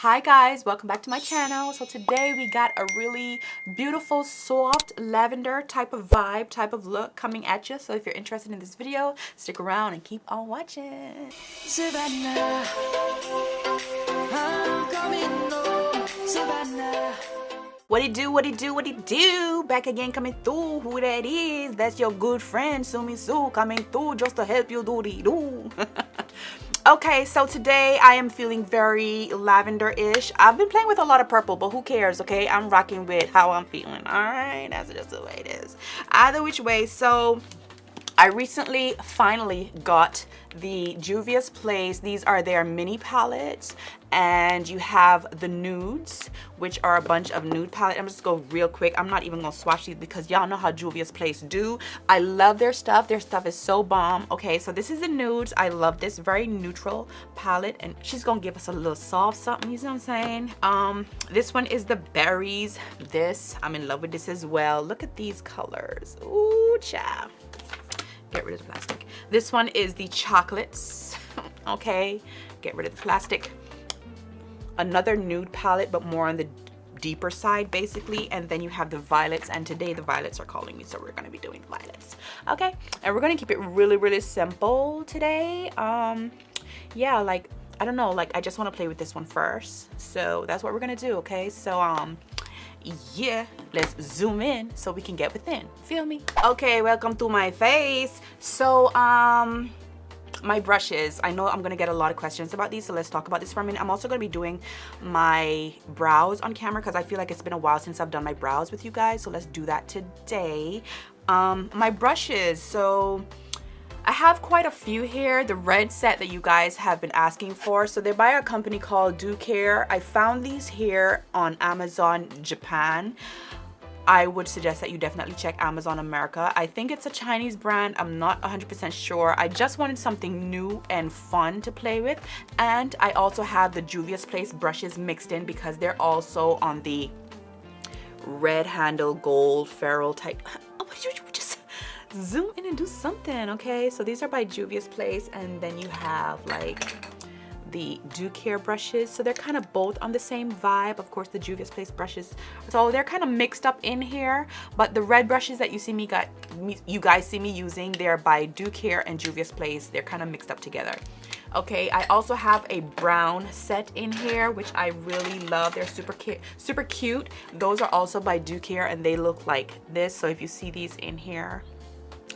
Hi guys, welcome back to my channel. So today we got a really beautiful soft lavender type of vibe, type of look coming at you. So if you're interested in this video, stick around and keep on watching. Savannah, I'm coming home. Savannah. What it do, what it do, what it do? Back again coming through. Who that is? That's your good friend Sumi Sue coming through just to help you do the do. Okay, so today I am feeling very lavender-ish. I've been playing with a lot of purple, but who cares, okay? I'm rocking with how I'm feeling, all right? That's just the way it is. Either which way, so I recently finally got the Juvia's Place. These are their mini palettes, and you have the nudes, which are a bunch of nude palettes. I'm just gonna go real quick. I'm not even gonna swatch these because y'all know how Juvia's Place do. I love their stuff. Their stuff is so bomb. Okay, so this is the nudes. I love this very neutral palette, and she's gonna give us a little soft something, you know what I'm saying? This one is the berries. This, I'm in love with this as well. Look at these colors. Ooh, child. Get rid of the plastic. This one is the chocolates. Okay, get rid of the plastic. Another nude palette, but more on the deeper side basically. And then you have the violets, and today the violets are calling me, so we're gonna be doing violets. Okay, and we're gonna keep it really simple today. Yeah, like I don't know, like I just want to play with this one first, so that's what we're gonna do. Okay, so yeah, let's zoom in so we can get within, feel me? Okay, welcome to my face. So my brushes, I know I'm gonna get a lot of questions about these, so let's talk about this for a minute. I'm also gonna be doing my brows on camera because I feel like it's been a while since I've done my brows with you guys, so let's do that today. My brushes, so I have quite a few here. The red set that you guys have been asking for. So they're by a company called Do Care. I found these here on Amazon Japan. I would suggest that you definitely check Amazon America. I think it's a Chinese brand. I'm not 100% sure. I just wanted something new and fun to play with. And I also have the Juvia's Place brushes mixed in because they're also on the red handle gold ferrule type. Oh, what did you just zoom in and do something? Okay, so these are by Juvia's Place, and then you have like the Do Care brushes, so they're kind of both on the same vibe. Of course, the Juvia's Place brushes, so they're kind of mixed up in here, but the red brushes that you guys see me using, they're by Do Care and Juvia's Place. They're kind of mixed up together. Okay, I also have a brown set in here, which I really love. They're super cute. Those are also by Do Care, and they look like this. So if you see these in here,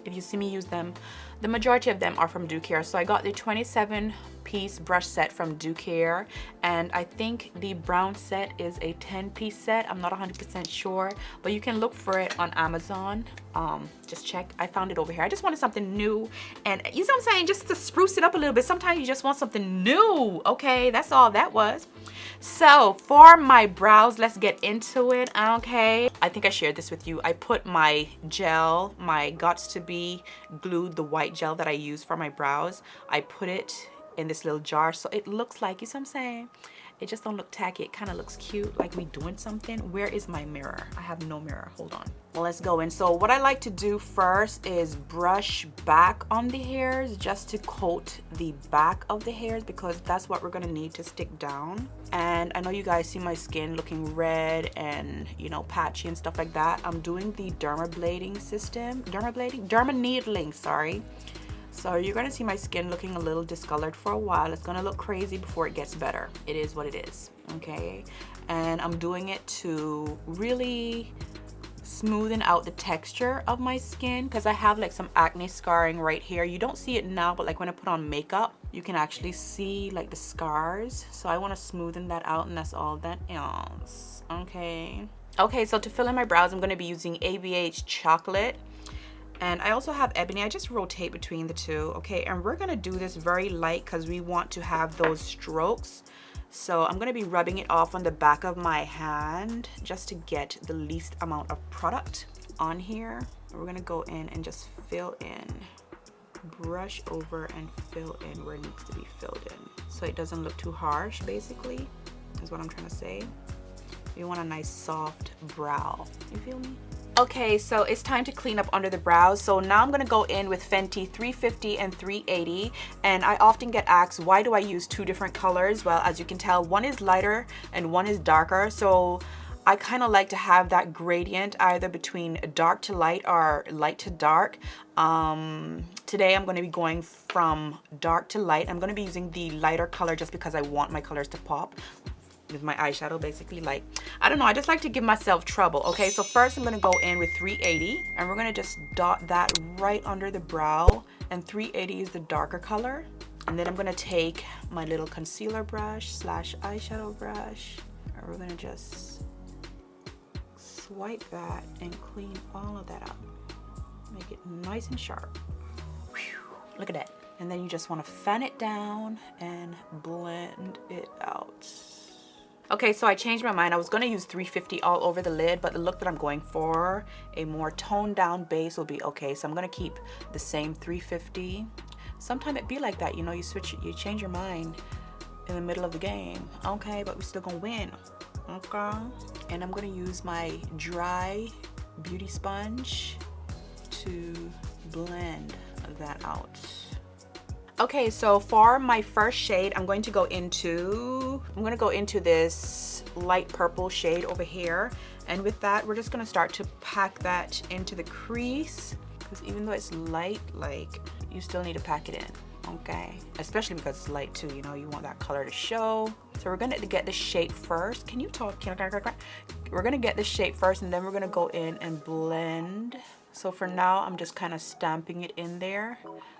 if you see me use them, the majority of them are from Do Care. So I got the 27-piece brush set from Do Care, and I think the brown set is a 10-piece set. I'm not 100% sure, but you can look for it on Amazon. Just check. I found it over here. I just wanted something new, and you know what I'm saying, just to spruce it up a little bit. Sometimes you just want something new. Okay, that's all that was. So for my brows, let's get into it. Okay, I think I shared this with you. I put my gel, my Gots to Be glued, the white gel that I use for my brows, I put it in this little jar so it looks like, you see what I'm saying, it just don't look tacky. It kind of looks cute, like we doing something. Where is my mirror? I have no mirror. Hold on. Well, let's go in. So what I like to do first is brush back on the hairs, just to coat the back of the hairs, because that's what we're gonna need to stick down. And I know you guys see my skin looking red and, you know, patchy and stuff like that. I'm doing the dermaneedling, sorry. So you're gonna see my skin looking a little discolored for a while. It's gonna look crazy before it gets better. It is what it is, okay? And I'm doing it to really smoothen out the texture of my skin, because I have like some acne scarring right here. You don't see it now, but like when I put on makeup, you can actually see like the scars. So I wanna smoothen that out, and that's all that is, okay? Okay, so to fill in my brows, I'm gonna be using ABH Chocolate. And I also have Ebony. I just rotate between the two, okay? And we're gonna do this very light because we want to have those strokes. So I'm gonna be rubbing it off on the back of my hand just to get the least amount of product on here. We're gonna go in and just fill in, brush over and fill in where it needs to be filled in, so it doesn't look too harsh, basically, is what I'm trying to say. You want a nice soft brow, you feel me? Okay, so it's time to clean up under the brows. So now I'm gonna go in with Fenty 350 and 380. And I often get asked, why do I use two different colors? Well, as you can tell, one is lighter and one is darker. So I kind of like to have that gradient either between dark to light or light to dark. Today I'm going to be going from dark to light. I'm going to be using the lighter color just because I want my colors to pop with my eyeshadow, basically. Like, I don't know, I just like to give myself trouble. Okay, so first I'm going to go in with 380 and we're going to just dot that right under the brow, and 380 is the darker color. And then I'm going to take my little concealer brush slash eyeshadow brush, and we're going to just swipe that and clean all of that up. Make it nice and sharp. Whew, look at that. And then you just want to fan it down and blend it out. Okay, so I changed my mind. I was going to use 350 all over the lid, but the look that I'm going for, a more toned down base, will be okay. So I'm going to keep the same 350. Sometimes it be like that, you know, you change your mind in the middle of the game. Okay, but we're still going to win. Okay, and I'm going to use my dry beauty sponge to blend that out. Okay, so for my first shade, I'm going to go into this light purple shade over here. And with that, we're just going to start to pack that into the crease, because even though it's light, like, you still need to pack it in. Okay, especially because it's light too, you know, you want that color to show. So we're gonna get the shape first. Can you talk? We're gonna get the shape first, and then we're gonna go in and blend. So for now, I'm just kind of stamping it in there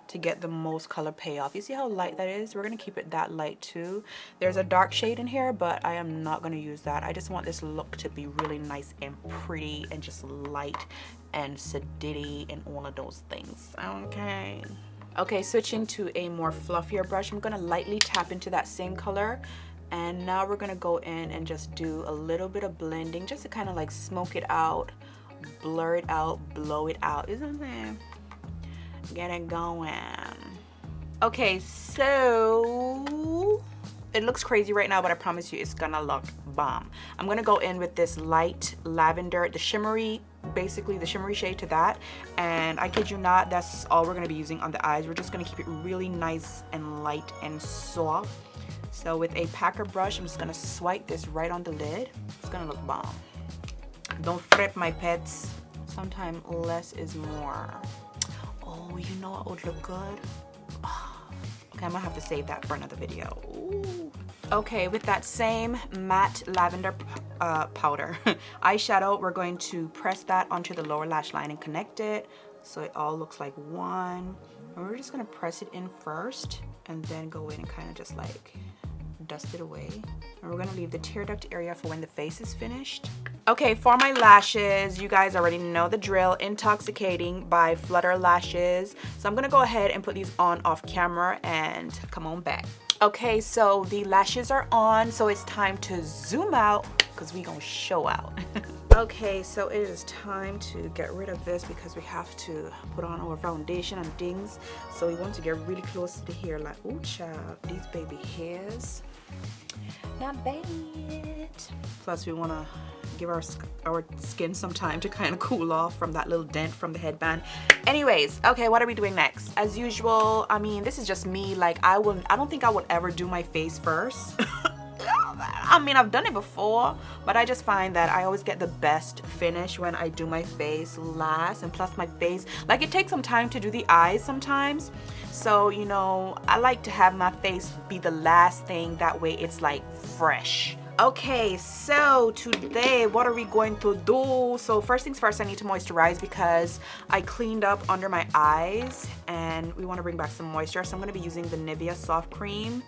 to get the most color payoff. You see how light that is? We're gonna keep it that light too. There's a dark shade in here, but I am not gonna use that. I just want this look to be really nice and pretty and just light and sedity and all of those things. Okay. Okay, switching to a more fluffier brush, I'm gonna lightly tap into that same color, and now we're gonna go in and just do a little bit of blending, just to kind of like smoke it out, blur it out, blow it out. Isn't it? Get it going. Okay, so it looks crazy right now, but I promise you it's gonna look bomb. I'm gonna go in with this light lavender, the shimmery, basically the shimmery shade to that, and I kid you not, that's all we're going to be using on the eyes. We're just going to keep it really nice and light and soft. So with a packer brush, I'm just going to swipe this right on the lid. It's going to look bomb. Don't fret, my pets. Sometimes less is more. Oh, you know what would look good? Okay, I'm gonna have to save that for another video. Ooh. Okay, with that same matte lavender powder eyeshadow, we're going to press that onto the lower lash line and connect it so it all looks like one. And we're just gonna press it in first and then go in and kind of just like dust it away. And we're gonna leave the tear duct area for when the face is finished. Okay, for my lashes, you guys already know the drill. Intoxicating by Flutter lashes. So I'm gonna go ahead and put these on off camera and come on back. Okay, so the lashes are on, so it's time to zoom out because we gonna show out. Okay, so it is time to get rid of this because we have to put on our foundation and things. So we want to get really close to the hair, like, ooh child, these baby hairs. Not bad. Plus we want to give our skin some time to kind of cool off from that little dent from the headband. Anyways, okay, what are we doing next? As usual, I mean, this is just me. Like, I don't think I would ever do my face first. I mean, I've done it before, but I just find that I always get the best finish when I do my face last. And plus my face, like, it takes some time to do the eyes sometimes. So, you know, I like to have my face be the last thing. That way it's like fresh. Okay, so today what are we going to do? So first things first, I need to moisturize because I cleaned up under my eyes and we want to bring back some moisture. So I'm going to be using the Nivea soft cream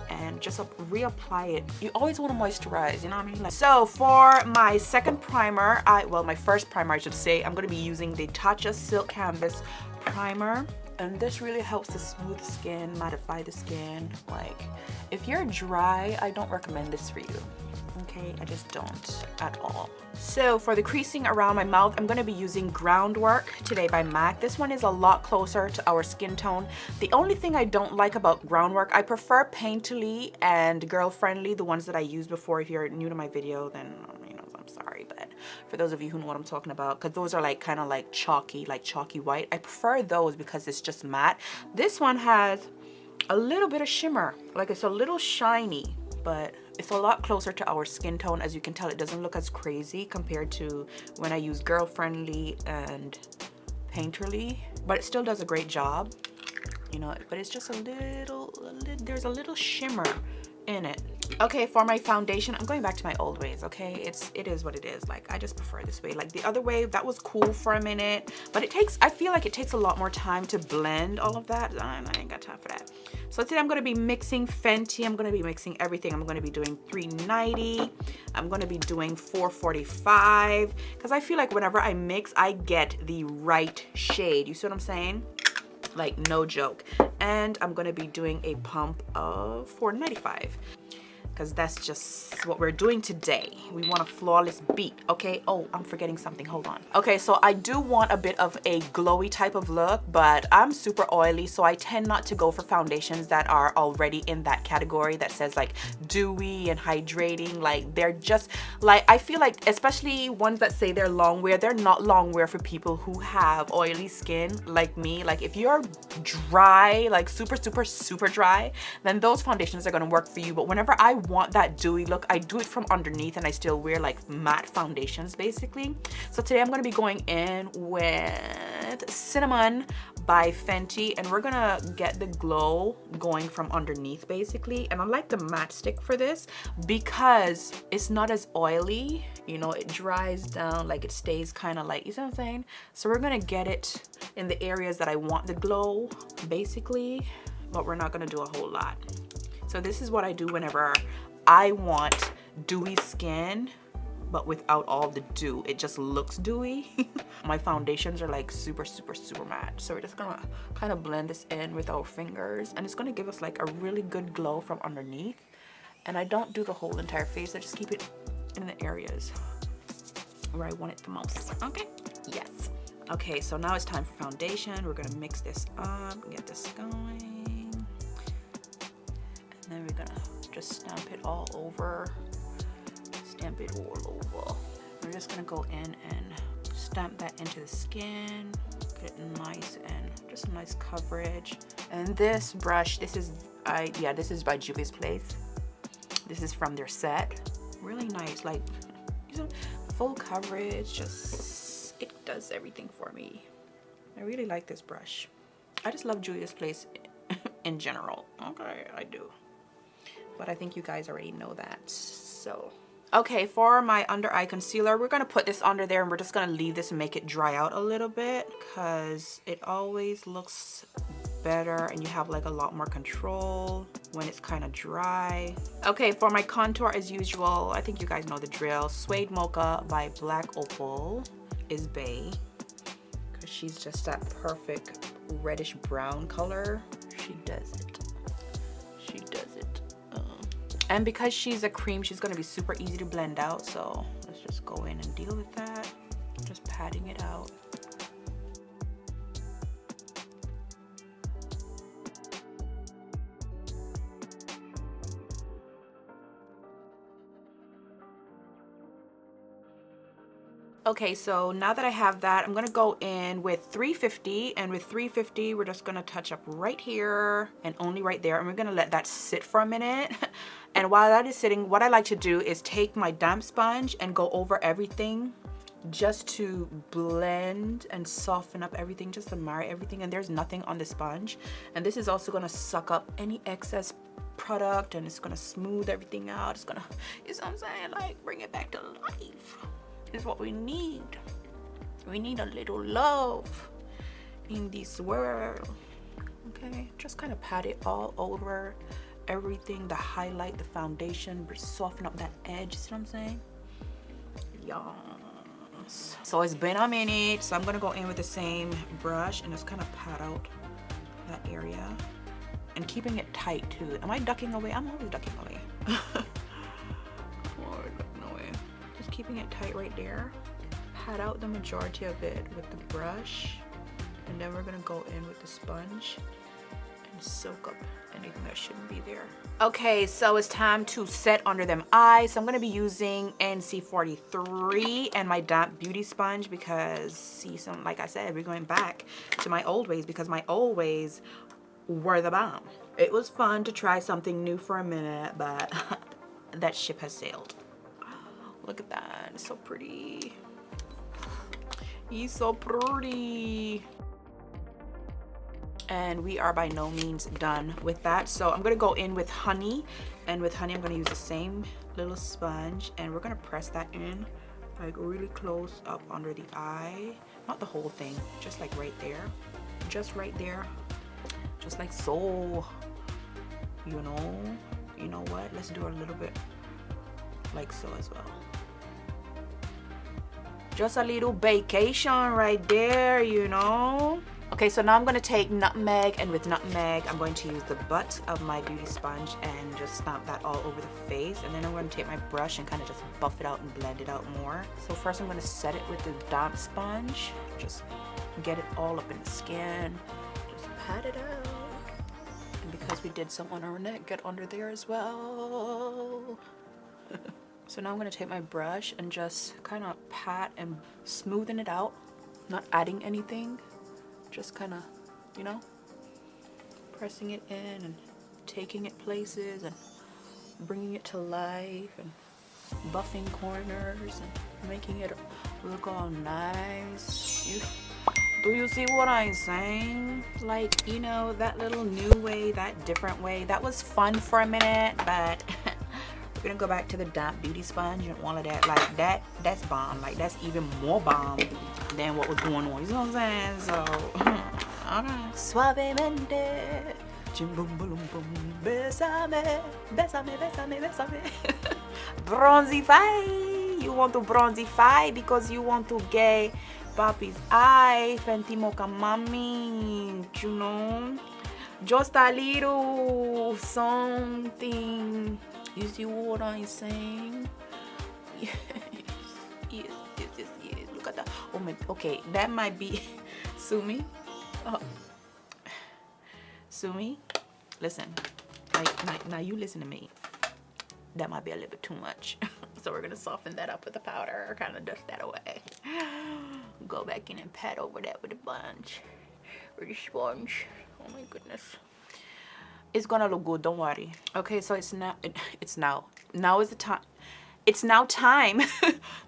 and just reapply it. You always want to moisturize, you know what I mean? Like, so for my second primer, well, my first primer I should say, I'm going to be using the Tatcha Silk Canvas primer. And this really helps to smooth skin, mattify the skin. Like, if you're dry, I don't recommend this for you. Okay, I just don't at all. So for the creasing around my mouth, I'm gonna be using Groundwork today by MAC. This one is a lot closer to our skin tone. The only thing I don't like about Groundwork, I prefer Painterly and Girl Friendly, the ones that I used before. If you're new to my video, then, you know, I'm sorry, but for those of you who know what I'm talking about, because those are like kind of like chalky white. I prefer those because it's just matte. This one has a little bit of shimmer, like it's a little shiny, but it's a lot closer to our skin tone. As you can tell, it doesn't look as crazy compared to when I use Girl Friendly and Painterly, but it still does a great job, you know, but it's just a little, there's a little shimmer in it. Okay, for my foundation, I'm going back to my old ways, okay? It is what it is. Like, I just prefer this way. Like the other way, that was cool for a minute, but I feel like it takes a lot more time to blend all of that. I ain't got time for that. So today I'm going to be mixing Fenty. I'm going to be mixing everything. I'm going to be doing 390. I'm going to be doing 445 because I feel like whenever I mix, I get the right shade. You see what I'm saying? Like, no joke. And I'm going to be doing a pump of 495. Because that's just what we're doing today. We want a flawless beat, okay? Oh, I'm forgetting something, hold on. Okay, so I do want a bit of a glowy type of look, but I'm super oily, so I tend not to go for foundations that are already in that category that says like dewy and hydrating. Like, they're just, like, I feel like, especially ones that say they're long wear, they're not long wear for people who have oily skin like me. Like, if you're dry, like super dry, then those foundations are gonna work for you. But whenever I want that dewy look, I do it from underneath and I still wear like matte foundations basically. So today I'm going to be going in with Sinamon by Fenty, and we're gonna get the glow going from underneath basically. And I like the matte stick for this because it's not as oily, you know, it dries down, like it stays kind of like, you see what I'm saying? So we're gonna get it in the areas that I want the glow basically, but we're not gonna do a whole lot. So this is what I do whenever I want dewy skin, but without all the dew. It just looks dewy. My foundations are like super matte. So we're just gonna kind of blend this in with our fingers, and it's gonna give us like a really good glow from underneath. And I don't do the whole entire face. I just keep it in the areas where I want it the most. Okay, yes. Okay, so now it's time for foundation. We're gonna mix this up, get this going. And then we're gonna just stamp it all over. Stamp it all over. We're just gonna go in and stamp that into the skin. Get it nice and just a nice coverage. And this brush, this is by Juvia's Place. This is from their set. Really nice, like full coverage. Just, it does everything for me. I really like this brush. I just love Juvia's Place in general. Okay, I do. But I think you guys already know that. So, okay, for my under eye concealer, we're gonna put this under there and we're just gonna leave this and make it dry out a little bit because it always looks better and you have like a lot more control when it's kind of dry. Okay, for my contour, as usual, I think you guys know the drill. Suede Mocha by Black Opal is bae, because she's just that perfect reddish brown color. She does it. She does it. And because she's a cream, she's gonna be super easy to blend out. So let's just go in and deal with that. Just patting it out. Okay, so now that I have that, I'm gonna go in with 350, and with 350 we're just gonna touch up right here and only right there, and we're gonna let that sit for a minute. And while that is sitting, what I like to do is take my damp sponge and go over everything just to blend and soften up everything, just to marry everything. And there's nothing on the sponge, and this is also gonna suck up any excess product, and it's gonna smooth everything out. It's gonna, you know what I'm saying, like bring it back to life. Is what we need. We need a little love in this world. Okay, just kind of pat it all over everything, the highlight, the foundation, soften up that edge. See what I'm saying? Yes. So it's been a minute, so I'm gonna go in with the same brush and just kind of pat out that area and keeping it tight too. Am I ducking away? I'm always ducking away. Keeping it tight right there. Pat out the majority of it with the brush, and then we're gonna go in with the sponge soak up anything that shouldn't be there. Okay, so it's time to set under them eyes. So I'm gonna be using NC43 and my damp beauty sponge because, see, some, like I said, we're going back to my old ways because my old ways were the bomb. It was fun to try something new for a minute, but that ship has sailed. Look at that, it's so pretty. He's so pretty. And we are by no means done with that. So I'm gonna go in with honey, and with honey I'm gonna use the same little sponge, and we're gonna press that in like really close up under the eye. Not the whole thing, just like right there. Just right there. Just like so. You know what? Let's do a little bit like so as well. Just a little vacation right there, you know. Okay, so now I'm going to take Nutmeg, and with Nutmeg I'm going to use the butt of my beauty sponge and just stomp that all over the face, and then I'm going to take my brush and kind of just buff it out and blend it out more. So first I'm going to set it with the damp sponge, just get it all up in the skin, just pat it out, and because we did some on our neck, get under there as well. So now I'm going to take my brush and just kind of pat and smoothen it out, not adding anything. Just kind of, you know, pressing it in and taking it places and bringing it to life and buffing corners and making it look all nice. Do you see what I'm saying? Like, you know, that little new way, that different way, that was fun for a minute, but we're gonna go back to the damp beauty sponge and all of that. Like that's bomb. Like that's even more bomb than what was going on. You know what I'm saying? So okay. Suavemente, chim boom boom boom, besame, besame, besame, besame. Bronzify. You want to bronzify because you want to get Papi's eye, Fenty Mocha Mami. You know, just a little something. You see what I'm saying? Yes, yes, yes, yes, yes. Look at that. Oh my, okay, that might be Sumi. Oh. Sumi, listen. Now you listen to me. That might be a little bit too much. So we're gonna soften that up with the powder, or kind of dust that away. Go back in and pat over that with a sponge. With a sponge. Oh my goodness. It's gonna look good, don't worry. Okay, so it's now is the time. It's now time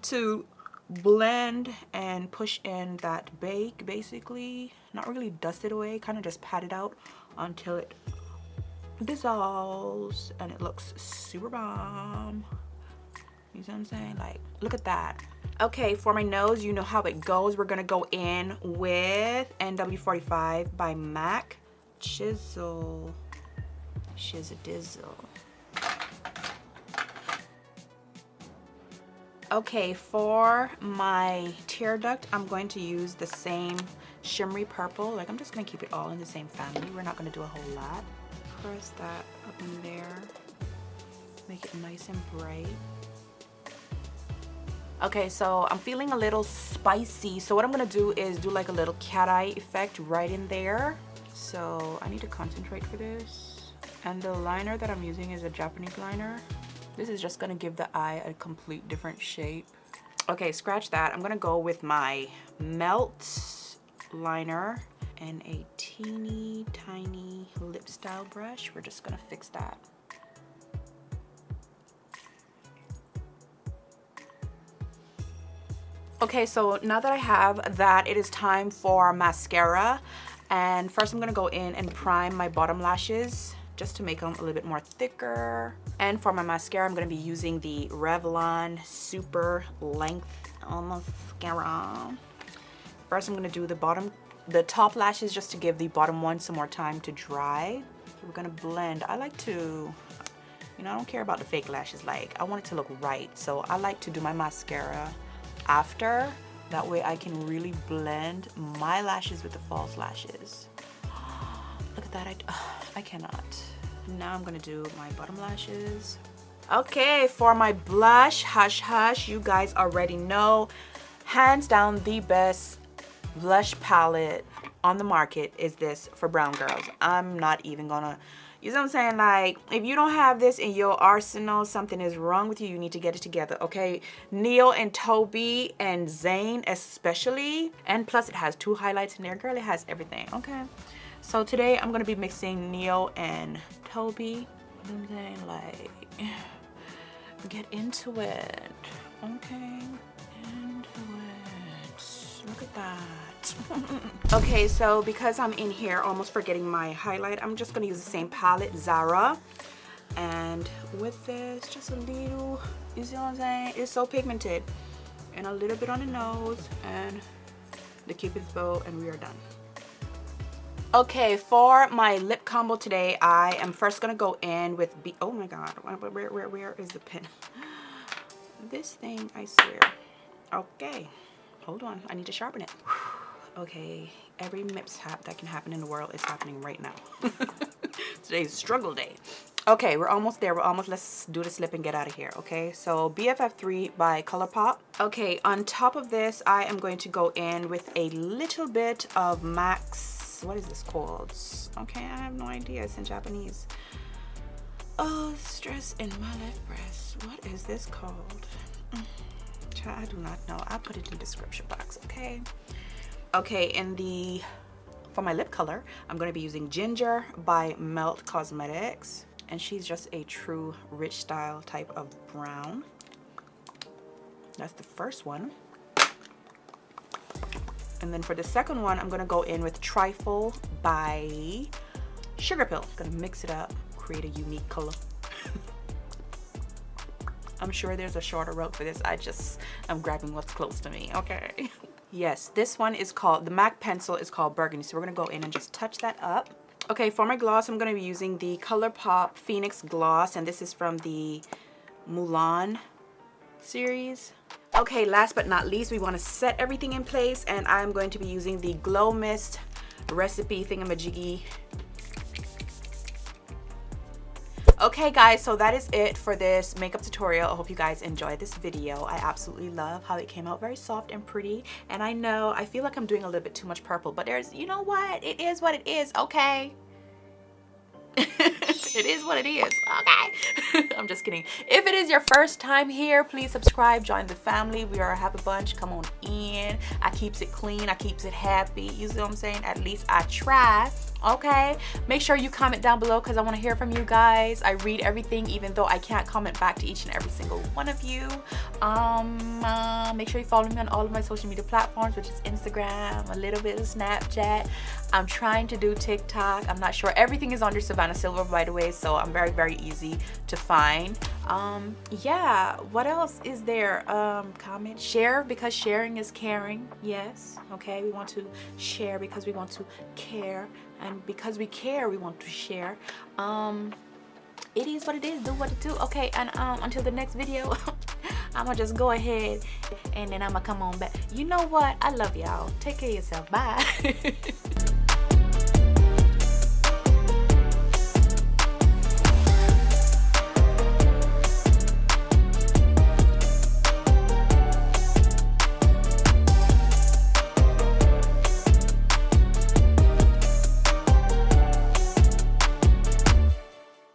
to blend and push in that bake, basically. Not really dust it away, kind of just pat it out until it dissolves and it looks super bomb. You see what I'm saying? Like, look at that. Okay, for my nose, you know how it goes. We're gonna go in with NW45 by MAC. Chisel. Shiz a dizzle. Okay, for my tear duct, I'm going to use the same shimmery purple. Like, I'm just gonna keep it all in the same family. We're not gonna do a whole lot. Press that up in there. Make it nice and bright. Okay, so I'm feeling a little spicy. So what I'm gonna do is do like a little cat eye effect right in there. So I need to concentrate for this. And the liner that I'm using is a Japanese liner. This is just gonna give the eye a complete different shape. Okay, scratch that. I'm gonna go with my Melt liner and a teeny tiny lip style brush. We're just gonna fix that. Okay, so now that I have that, it is time for mascara. And first I'm gonna go in and prime my bottom lashes just to make them a little bit more thicker. And for my mascara, I'm gonna be using the Revlon Super Length Mascara. First, I'm gonna do the top lashes just to give the bottom one some more time to dry. So we're gonna blend. I like to, you know, I don't care about the fake lashes. Like, I want it to look right. So I like to do my mascara after. That way I can really blend my lashes with the false lashes. Look at that, I cannot. Now I'm gonna do my bottom lashes. Okay, for my blush, Hush Hush, you guys already know, hands down the best blush palette on the market is this for brown girls. I'm not even gonna, you know what I'm saying? Like, if you don't have this in your arsenal, something is wrong with you. You need to get it together, okay? Neil and Toby and Zane especially. And plus it has 2 highlights in there. Girl, it has everything, okay? So today I'm gonna be mixing Neil and Toby. You know what I'm saying? Like, get into it, okay? Into it. Look at that. Okay, so because I'm in here almost forgetting my highlight, I'm just gonna use the same palette, Zara. And with this, just a little, you see what I'm saying? It's so pigmented. And a little bit on the nose and the Cupid's bow, and we are done. Okay, for my lip combo today, I am first gonna go in with oh my god, where is the pen? This thing, I swear. Okay, hold on, I need to sharpen it. Okay, every mishap that can happen in the world is happening right now. Today's struggle day. Okay, we're almost there. We're almost, let's do this lip and get out of here, okay? So BFF3 by ColourPop. Okay, on top of this, I am going to go in with a little bit of MAC's, what is this called? Okay, I have no idea. It's in Japanese. Oh, stress in my left breast. What is this called? I do not know. I'll put it in the description box, okay? Okay, for my lip color, I'm going to be using Ginger by Melt Cosmetics. And she's just a true rich style type of brown. That's the first one. And then for the second one, I'm going to go in with Trifle by Sugar Pill. I'm going to mix it up, create a unique color. I'm sure there's a shorter route for this. I'm grabbing what's close to me, okay? Yes, this one is called, the MAC pencil is called Burgundy. So we're going to go in and just touch that up. Okay, for my gloss, I'm going to be using the ColourPop Phoenix Gloss. And this is from the Mulan series. Okay, last but not least, we want to set everything in place. And I'm going to be using the Glow Mist Recipe Thingamajiggy. Okay guys, so that is it for this makeup tutorial. I hope you guys enjoyed this video. I absolutely love how it came out very soft and pretty. And I know, I feel like I'm doing a little bit too much purple, but there's, you know what? It is what it is, okay? It is what it is, okay? I'm just kidding. If it is your first time here, please subscribe, join the family. We are a happy bunch. Come on in. I keeps it clean, I keeps it happy. You see what I'm saying? At least I try. Okay, make sure you comment down below because I want to hear from you guys. I read everything, even though I can't comment back to each and every single one of you. Make sure you follow me on all of my social media platforms, which is Instagram, a little bit of Snapchat. I'm trying to do TikTok. I'm not sure. Everything is under Savannah Sylver, by the way, so I'm very, very easy to find. Yeah, what else is there? Comment, share, because sharing is caring. Yes, okay, we want to share because we want to care. And because we care, we want to share. It is what it is. Do what it do. Okay, and until the next video, I'm gonna just go ahead and then I'm gonna come on back. You know what? I love y'all. Take care of yourself. Bye.